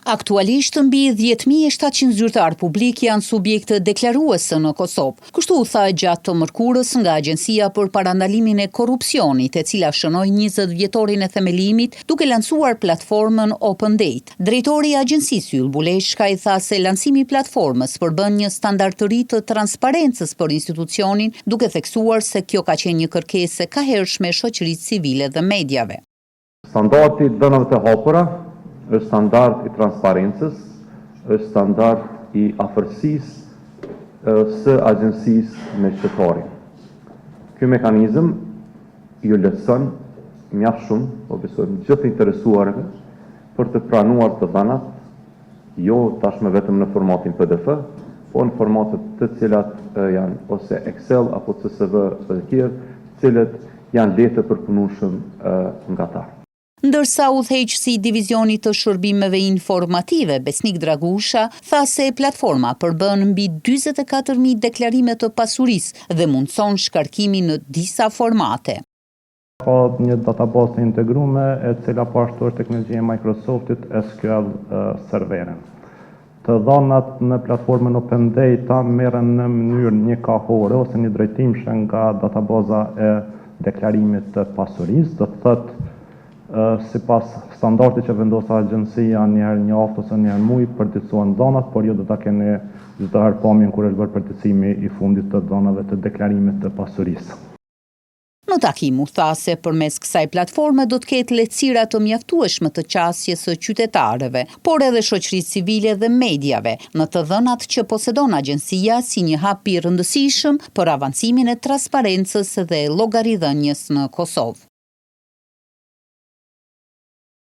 Aktualisht mbi 10.700 zyrtar publik janë subjekte deklaruese në Kosovë. Kështu u tha gjatë të mërkurës nga Agjencia për Parandalimin e Korrupsionit, e cila shënoi 20 vjetorin e themelimit duke lancuar platformën Open Date. Drejtori i agjencisë Yll Buleshka i tha se lancimi i platformës përbën një standard të ri të transparencës për institucionin, duke theksuar se kjo ka qenë një kërkesë e kahershme e shoqërisë civile dhe mediave. Standardi i dënave të hapura është standard i transparencës, është standard i afërsisë së agjencisë me qytetarin. Ky mekanizëm ju lehtëson mjaft shumë, po besoj gjithë interesuarve, për të pranuar të dhënat, jo tashmë vetëm në formatin PDF, po në formatet të cilat janë ose Excel apo CSV të tjerë, të cilët janë lehtë përpunueshëm nga ta. Ndërsa udhëheqësi i divizionit të shërbimeve informative, Besnik Dragusha, tha se platforma përbën mbi 44.000 deklarime të pasurisë dhe mundson shkarkimin në disa formate. Ka një database të integruar e cila po ashtu është teknologjia e Microsoftit SQL serveren. Të dhënat në platformën Open Data merren në mënyrë njëkohore ose një drejtimshë nga databaza e deklarimit të pasurisë, do të thotë sipas standardit që vendos agjencia njëherë një javë ose njëherë muaj përticohen dhënat, por ju do ta keni çdo herë pamjen kur është bërë përticimi i fundit të dhënave të deklarimit të pasurisë. Në takim u tha se përmes kësaj platforme do të ketë lehtësira të mjaftueshme të qasjes së qytetarëve, por edhe shoqërisë civile dhe mediave, në të dhënat që posedon agjencia si një hap i rëndësishëm për avancimin e transparencës dhe llogaridhënies në Kosovë.